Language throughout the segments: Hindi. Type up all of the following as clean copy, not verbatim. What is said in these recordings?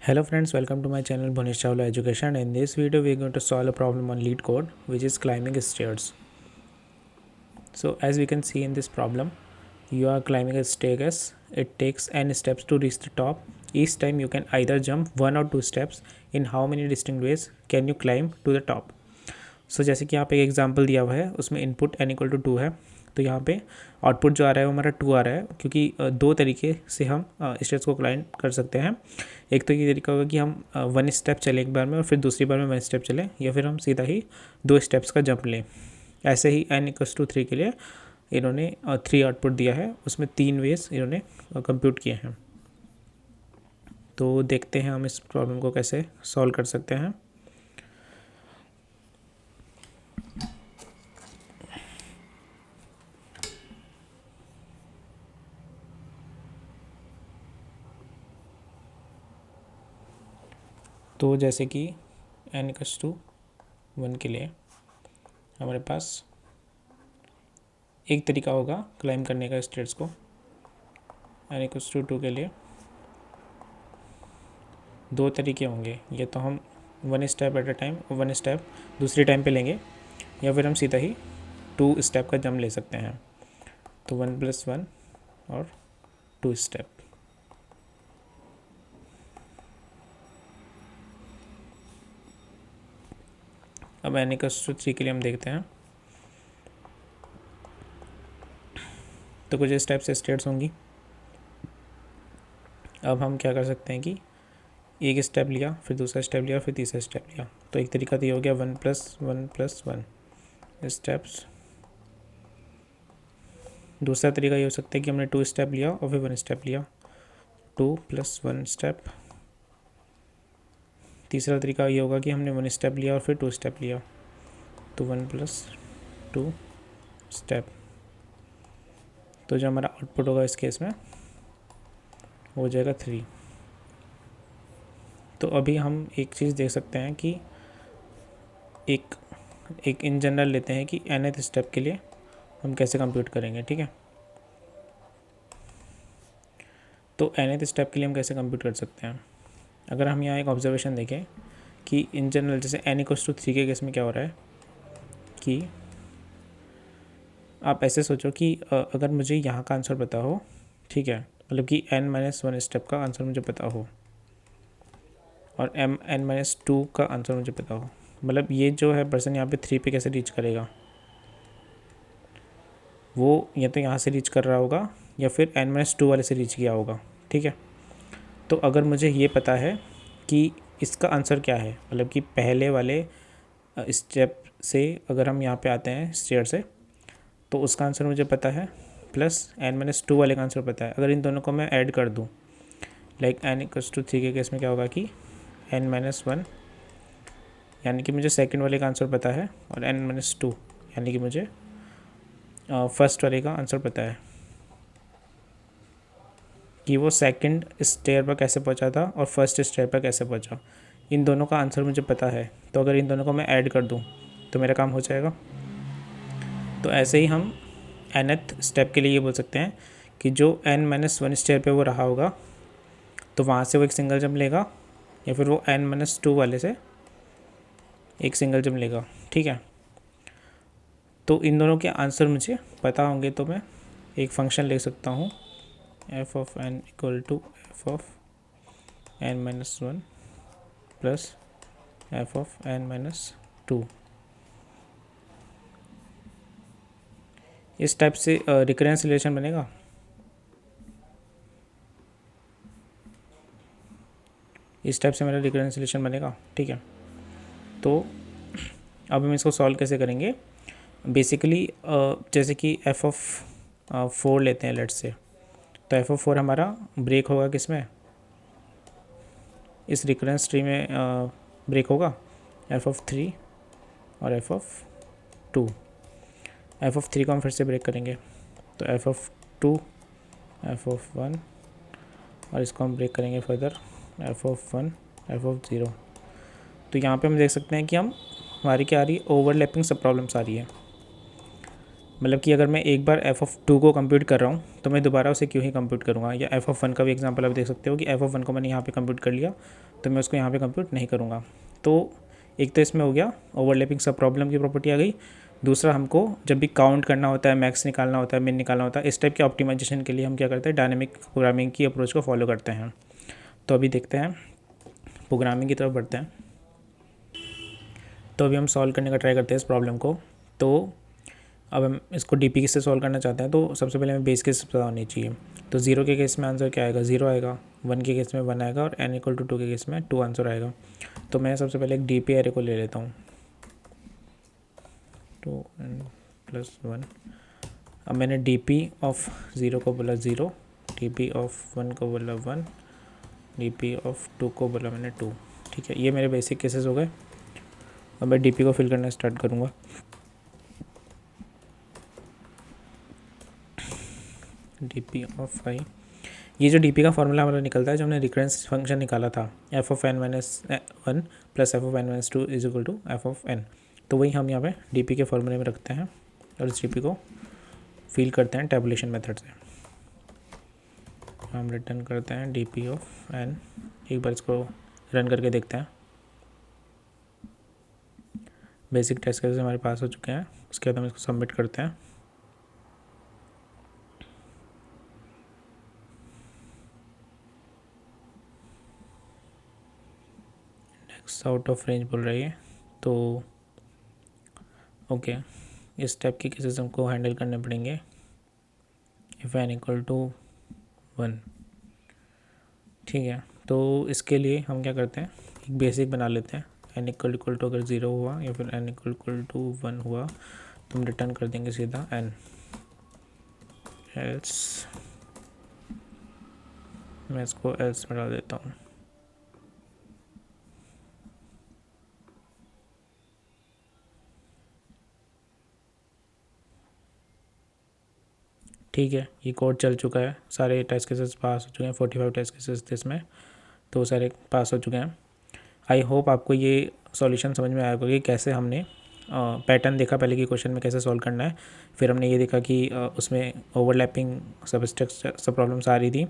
Hello friends, welcome to my channel Bonish Chawla Education. In this video we are going to solve a problem on lead code which is climbing stairs. So as we can see in this problem, you are climbing a staircase. It takes n steps to reach the top. Each time you can either jump 1 or 2 steps. In how many distinct ways can you climb to the top? So जैसे कि यहाँ पे एक एग्जांपल दिया हुआ है, उसमें इनपुट n = 2 है, तो यहाँ पे आउटपुट जो आ रहा है वो हमारा 2 आ रहा है, क्योंकि दो तरीके से हम स्टेप्स को क्लाइंब कर सकते हैं। एक तो ये तरीका होगा कि हम 1 स्टेप चलें एक बार में और फिर दूसरी बार में 1 स्टेप चलें, या फिर हम सीधा ही 2 स्टेप्स का जंप लें। ऐसे ही n = 3 के लिए इन्होंने 3 आउटपुट दिया है, उसमें 3 वेज इन्होंने कंप्यूट किए हैं। तो देखते हैं हम इस प्रॉब्लम को कैसे सॉल्व कर सकते हैं। तो जैसे कि n = 1 के लिए हमारे पास एक तरीका होगा क्लाइंब करने का स्टेयर्स को। n = 2 के लिए दो तरीके होंगे, या तो हम 1 step at a time 1 step दूसरी टाइम पे लेंगे, या फिर हम सीधा ही 2 स्टेप का जंप ले सकते हैं। तो 1 + 1 और 2 स्टेप। अब n = 3 के लिए हम देखते हैं, तो कुछ स्टेप से स्टेट्स होंगी। अब हम क्या कर सकते हैं कि एक स्टेप लिया, फिर दूसरा स्टेप लिया, फिर तीसरा स्टेप लिया। तो एक तरीका तो ये हो गया 1 + 1 + 1 स्टेप्स। दूसरा तरीका ये हो सकता है कि हमने 2 स्टेप लिया और फिर 1 स्टेप लिया, 2 + 1 स्टेप। तीसरा तरीका ये होगा कि हमने 1 स्टेप लिया और फिर 2 स्टेप लिया, तो 1 + 2 स्टेप। तो जो हमारा आउटपुट होगा इस केस में हो जाएगा 3। तो अभी हम एक चीज़ देख सकते हैं कि एक इन जनरल लेते हैं कि nth स्टेप के लिए हम कैसे कंप्यूट करेंगे, ठीक है। तो nth स्टेप के लिए हम कैसे कंप्यूट कर सकते हैं। अगर हम यहाँ एक ऑब्जर्वेशन देखें कि इन जनरल जैसे n = 3 के केस में क्या हो रहा है कि आप ऐसे सोचो कि अगर मुझे यहाँ का आंसर पता हो, ठीक है, मतलब कि n-1 स्टेप का आंसर मुझे पता हो और n-2 का आंसर मुझे पता हो, मतलब ये जो है पर्सन यहाँ पे 3 पे कैसे रीच करेगा, वो या तो यहाँ से रीच कर रहा होगा या फिर n-2 वाले से रीच किया होगा, ठीक है। तो अगर मुझे ये पता है कि इसका आंसर क्या है, मतलब कि पहले वाले स्टेप से अगर हम यहाँ पे आते हैं स्टेयर से, तो उसका आंसर मुझे पता है, प्लस n-2 वाले का आंसर पता है। अगर इन दोनों को मैं ऐड कर दूँ, लाइक n = 3 के केस में क्या होगा कि n-1, यानी कि मुझे सेकंड वाले का आंसर पता है, और n-2 यानी कि मुझे फर्स्ट वाले का आंसर पता है कि वो सेकंड स्टेयर पर कैसे पहुंचा था और फर्स्ट स्टेयर पर कैसे पहुंचा। इन दोनों का आंसर मुझे पता है, तो अगर इन दोनों को मैं ऐड कर दूं तो मेरा काम हो जाएगा। तो ऐसे ही हम nth स्टेप के लिए ये बोल सकते हैं कि जो n-1 स्टेयर पे वो रहा होगा, तो वहाँ से वो एक सिंगल जंप लेगा, या फिर वो n-2 वाले से एक सिंगल जंप लेगा, ठीक है। तो इन दोनों के आंसर मुझे पता होंगे तो मैं एक फंक्शन लिख सकता हूँ f(n) = f(n-1) प्लस f(n-2). इस टाइप से रिकरेंस रिलेशन बनेगा। इस टाइप से मेरा रिकरेंस रिलेशन बनेगा, ठीक है। तो अब हम इसको सॉल्व कैसे करेंगे। बेसिकली जैसे कि f(4) लेते हैं लेट्स से, तो f(4) हमारा ब्रेक होगा किसमें, इस रिकरेंस ट्री में ब्रेक होगा f(3) और f(2). f(3) को हम फिर से ब्रेक करेंगे, तो f(2), f(1), और इसको हम ब्रेक करेंगे फर्दर f(1), f(0). तो यहाँ पे हम देख सकते हैं कि हमारी क्या आ रही है, ओवरलैपिंग सब प्रॉब्लम्स आ रही है। मतलब कि अगर मैं एक बार f(2) को कंप्यूट कर रहा हूँ तो मैं दोबारा उसे क्यों ही कंप्यूट करूँगा। या f(1) का भी एग्जांपल आप देख सकते हो कि f(1) को मैंने यहाँ पे कंप्यूट कर लिया, तो मैं उसको यहाँ पे कंप्यूट नहीं करूँगा। तो एक तो इसमें हो गया ओवरलैपिंग सब प्रॉब्लम की प्रॉपर्टी आ गई। दूसरा, हमको जब भी काउंट करना होता है, मैक्स निकालना होता है, मिन निकालना होता है, इस टाइप के ऑप्टिमाइजेशन के लिए हम क्या करते हैं, डायनेमिक प्रोग्रामिंग की अप्रोच को फॉलो करते हैं। तो अभी देखते हैं, प्रोग्रामिंग की तरफ बढ़ते हैं। तो अभी हम सॉल्व करने का ट्राई करते हैं इस प्रॉब्लम को। तो अब हम इसको डी पी से सॉल्व करना चाहते हैं, तो सबसे पहले हमें बेस केस पता होनी चाहिए। तो 0 के केस में आंसर क्या आएगा, 0 आएगा। 1 के केस में 1 आएगा और n = 2 के केस में 2 आंसर आएगा। तो मैं सबसे पहले एक डी पी एरे को ले लेता हूँ, 2n+1। अब मैंने डी पी ऑफ 0 को बोला 0, डी पी ऑफ 1 को बोला 1, डी पी ऑफ 2 को बोला मैंने 2। ठीक है, ये मेरे बेसिक केसेस हो गए। अब मैं डी पी को फिल करना स्टार्ट करूँगा। डी पी ऑफ आई, ये जो डी पी का फॉर्मूला हमारा निकलता है, जो हमने रिकरेंस फंक्शन निकाला था, f(n-1) + f(n-2) = f(n). तो वही हम यहाँ पे डी पी के फॉर्मूले में रखते हैं और इस डी पी को फिल करते हैं टैबुलेशन मेथड से। हम रिटर्न करते हैं डी पी ऑफ n। एक बार इसको रन करके देखते हैं। बेसिक टेस्ट केसेस हमारे पास हो चुके हैं। उसके बाद हम इसको सबमिट करते हैं। आउट ऑफ रेंज बोल रही है, तो ओके, इस टाइप के केसेस हमको हैंडल करने पड़ेंगे। इफ़ n = 1, ठीक है। तो इसके लिए हम क्या करते हैं, एक बेसिक बना लेते हैं। n = अगर 0 हुआ या फिर n = 1 हुआ तो हम रिटर्न कर देंगे सीधा n, एल्स। मैं इसको एल्स में डाल देता हूँ। ठीक है, ये कोड चल चुका है। सारे टेस्ट केसेस पास हो चुके हैं, 45 टेस्ट केसेस थे इसमें, तो सारे पास हो चुके हैं। आई होप आपको ये सॉल्यूशन समझ में आया होगा कि कैसे हमने पैटर्न देखा पहले कि क्वेश्चन में कैसे सॉल्व करना है। फिर हमने ये देखा कि उसमें ओवरलैपिंग सब प्रॉब्लम्स आ रही थी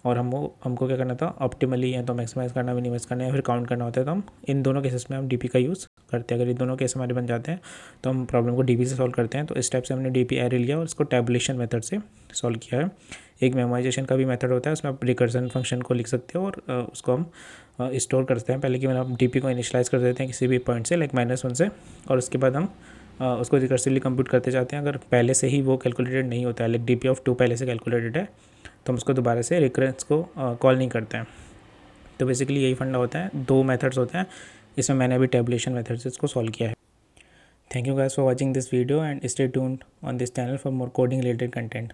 और हमको क्या करना था, ऑप्टिमली या तो मैक्सिमाइज़ करना, मिनिमाइज़ करना या फिर काउंट करना होता है। तो हम इन दोनों केसेस में हम डीपी का यूज़ करते हैं। अगर ये दोनों केस हमारे बन जाते हैं तो हम प्रॉब्लम को डीपी से सॉल्व करते हैं। तो इस टाइप से हमने डीपी एरे लिया और इसको टैबुलेशन मेथड से सॉल्व किया है। एक मेमोराइजेशन का भी मेथड होता है, उसमें आप रिकर्सन फंक्शन को लिख सकते हो और उसको हम स्टोर करते हैं। पहले कि मैंने आप डीपी को इनिशियलाइज़ कर देते हैं किसी भी पॉइंट से, लाइक -1 से, और उसके बाद हम उसको रिकर्सिवली कंप्यूट करते जाते हैं। अगर पहले से ही वो कैलकुलेटेड नहीं होता है, लाइक डी पी ऑफ 2 पहले से कैलकुलेटेड है, तो हम उसको दोबारा से रिकरेंस को कॉल नहीं करते हैं। तो बेसिकली यही फंडा होता है। 2 मेथड्स होते हैं, इसमें मैंने अभी टैबुलेशन मेथड से इसको सॉल्व किया है। Thank you guys for watching this video and stay tuned on this channel for more coding related content.